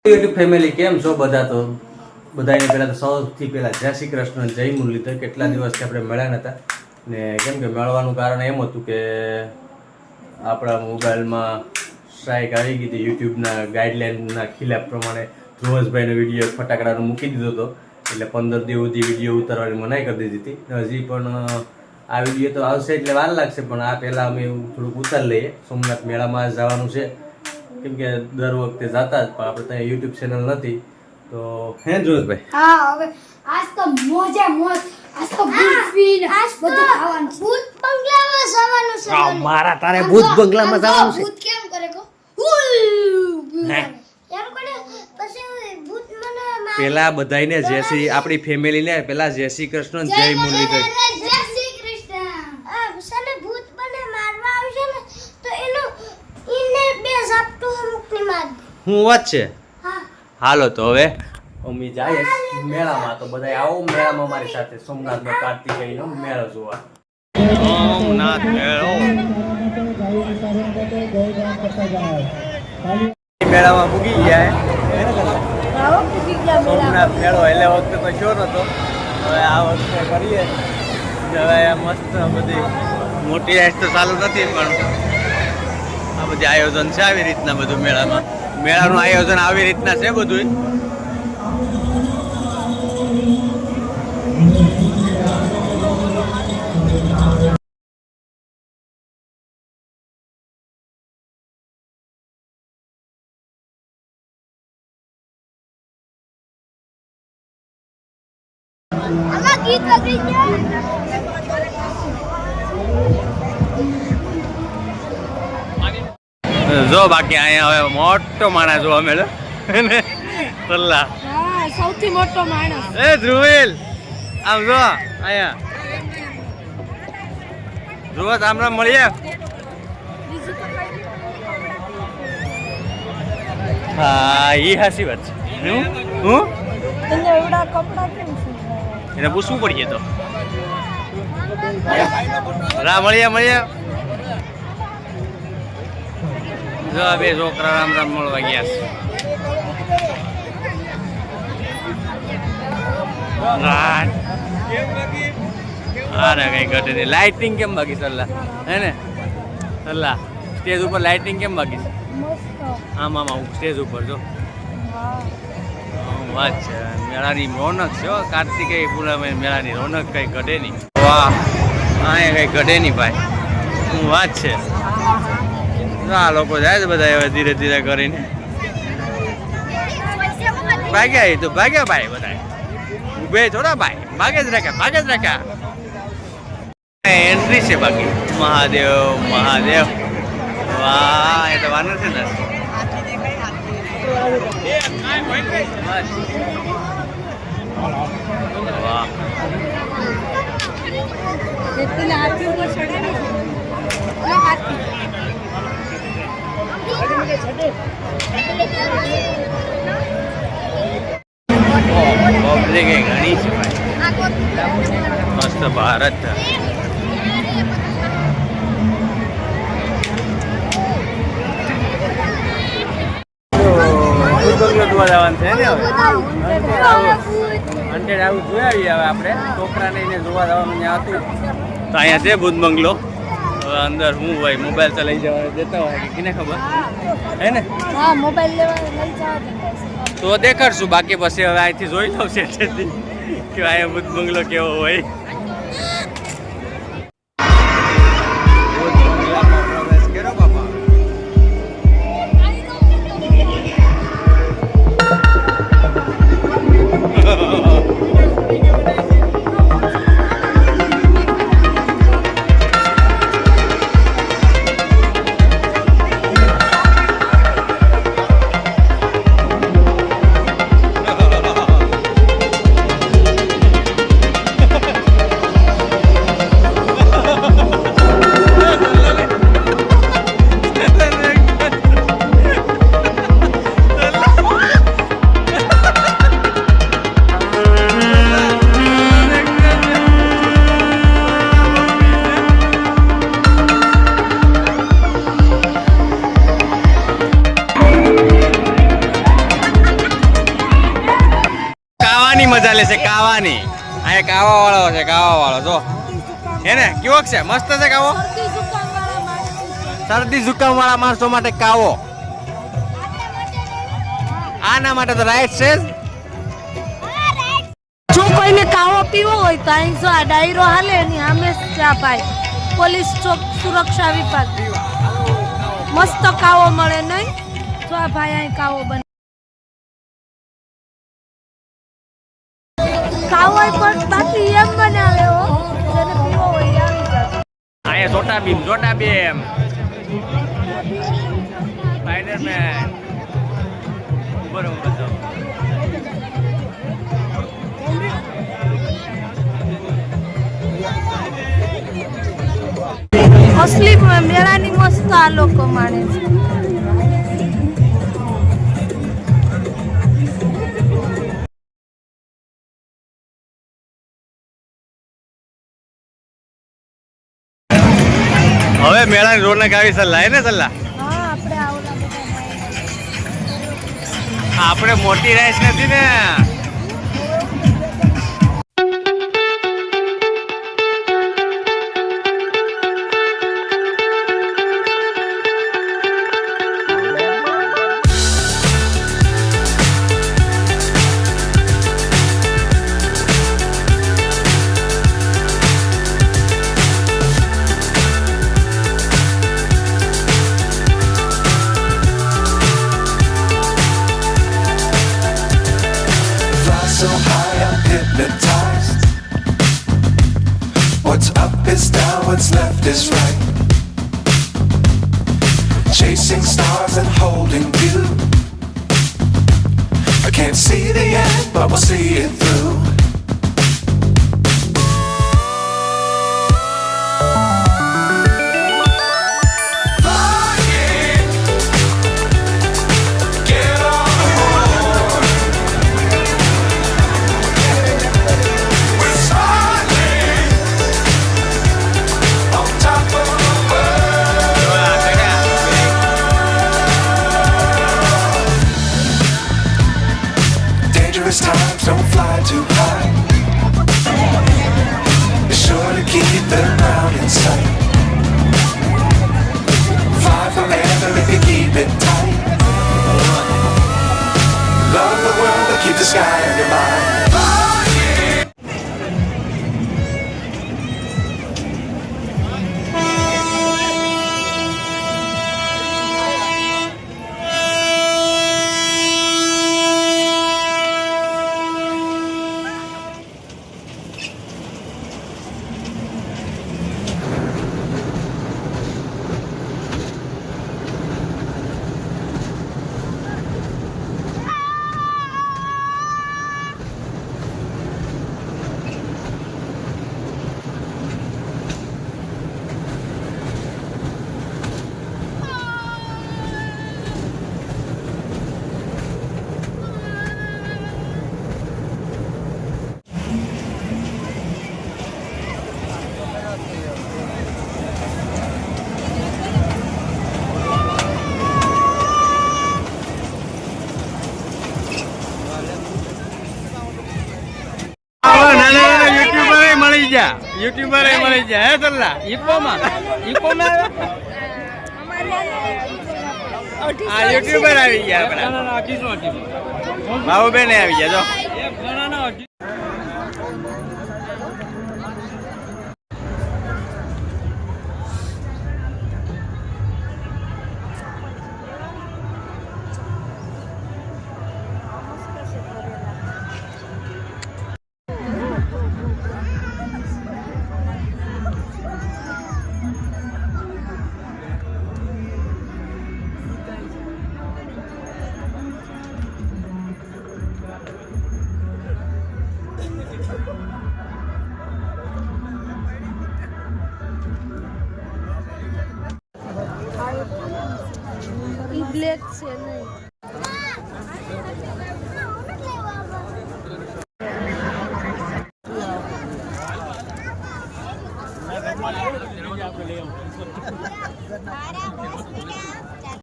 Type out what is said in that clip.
YouTube family કેમ છો બધા? તો બધાને પહેલાં તો સૌથી પહેલાં જય શ્રી કૃષ્ણ, જય મુરલીધર. કેટલા દિવસથી આપણે મળ્યા નહોતા ને કેમ કે મળવાનું કારણ એમ હતું કે આપણા મોબાઈલમાં સ્ટ્રાઇક આવી ગઈ હતી યુટ્યુબના ગાઈડલાઇનના ખિલાફ પ્રમાણે. ધ્રુવસભાઈનો વિડીયો ફટાકડાનો મૂકી દીધો હતો એટલે 15 દિવસ સુધી વિડીયો ઉતારવાની મનાઈ કરી દીધી હતી. હજી પણ આ વિડીયો તો આવશે એટલે વાર લાગશે, પણ આ પહેલાં અમે થોડુંક ઉતારી લઈએ. સોમનાથ મેળામાં જવાનું છે કેમ કે દર વખતે જતા જ, પણ આપણે ત્યાં યુટ્યુબ ચેનલ નથી તો હે ધ્રુવસભાઈ? હા, હવે આજ તો મોજે મોજ. આજ તો ભૂત ફીન આજ બધું ખાવાનું. ભૂત બંગલામાં જવાનું છે. મારા તારે ભૂત બંગલામાં જવાનું છે. ભૂત કેમ કરે કો? એમ કરે પછી ભૂત મને પેલા બધાયને જય શ્રી, આપણી ફેમિલીને પેલા જય શ્રી કૃષ્ણ, જય મુરલીધર. જય શ્રી કૃષ્ણ. આ સને ભૂત મને મારવા આવશે ને તો એને બે ઝાપટું મુકની માર. હું વાત છે. હા, હાલો તો હવે અમે જાય મેળામાં. તો બધા આવો મેળામાં મારી સાથે સોમનાથમાં કાર્તિકેયનો મેળો જોવા. સોમનાથ મેળો મેળામાં પૂગી ગયા. સોમનાથ મેળો એટલે વખતે તો શો નતો, હવે આ વખતે કરીએ. હવે મસ્ત બધી મોટી રાઈડ તો ચાલુ નથી, પણ આ બધી આયોજન છે આવી રીતના બધું મેળામાં. મેળાનું આયોજન આવી રીતના છે બધું. આમાં ગીત વગી ગયા. જો બાકી અહીંયા હવે મોટો માણસ જોવા મળે સલ્લા. હા, સૌથી મોટો માણસ. એ ધ્રુવેલ આમ જો અહીંયા જુઓ, રામ રામ મળીએ. હા, એ હાસી વાત છે. હું એવડા કપડા કેમ છે? એને પૂછવું પડીએ તો. રા મળીએ મળીએ. જો બે છોકરા રામ રામ મળવા ગયા છે. અરે કઈ ઘટે નહીં. લાઇટિંગ કેમ બાકી સલ્લા? હે ને સલ્લા, સ્ટેજ ઉપર લાઇટિંગ કેમ બાકી છે? આમ આમ આવું સ્ટેજ ઉપર જો. વાત છે, મેળાની રોનક છે. કાર્તિકેય પૂનમે મેળાની રોનક કઈ ઘટે નહીં. વાહ, અહીંયા કઈ ઘટે નહીં ભાઈ. શું વાત છે. આ લોકો જાય છે બધા હવે ધીરે ધીરે કરીને. ભાગ્યા એ તો ભાગ્યા ભાઈ બધા. ઉભે થોડા ભાઈ, ભાગે જ રાખ્યા, ભાગે જ રાખ્યા. એન્ટ્રી છે બાકી. મહાદેવ મહાદેવ. વાહ, એ તો વાર નથી ને. વાહ, પબ્લિક એ ઘણી છે ભાઈ. મસ્ત ભારત. જોવા જવાનું છે ને હવે. હંડ્રેડ આવું જોઈ આવીએ હવે આપણે. છોકરાને એને જોવા જવાનું ત્યાં હતું તો અહીંયા છે ભૂત બંગલો. હવે અંદર હું ભાઈ મોબાઈલ તો લઈ જવા દેતા હોય કે કિને ખબર હે ને? હા, મોબાઈલ લેવા લઈ જવા તો દેખાડશું. બાકી પછી હવે અહીંથી જોઈ લઉં છે કે અહીંયા ભૂત બંગલો કેવો હોય. મજા લે છે કાવાની. અહીંયા કાવા વાળો છે, કાવા વાળો જો હે ને કેવો છે, મસ્ત છે કાવો. શરદી જુકામ વાળા માણસો માટે કાવો, આના માટે તો રાઈટ છે. જો કોઈને કાવો પીવો હોય તો અહીં જો આ ડાયરો હાલે એની સામે ચા પાય. પોલીસ ચોક સુરક્ષા વિભાગ મસ્ત કાવો મળે નહીં. જો આ ભાઈ અહીં કાવો બને કાવો પણ બાકી એમ બનાવે હો, જેને પીવો હોય એ આવી જાય. અહીંયા છોટા ભીમ સ્પાઈડરમેન બરોબર. અસલી મેળાની મસ્ત આ લોકો માણે છે. હવે મેળાની રોનક આવી સલ્લા હે ને સલ્લા. હા આપણે આવડા બધા આપણે મોટી રાઈસ નથી ને. So high I'm hypnotized. What's up is down, what's left is right. Chasing stars and holding you. I can't see the end, but we'll see it through. Dangerous times don't fly too high. Be sure to keep the ground in sight. Fly forever if you keep it tight. Love the world but keep the sky on your mind. YouTuber મળી જાય હે સલ્લા. ઈપોમાં આ YouTuber આવી ગયા આપણા બાબુબેન આવી ગયા જો. ઈ બ્લેક છે નહીં.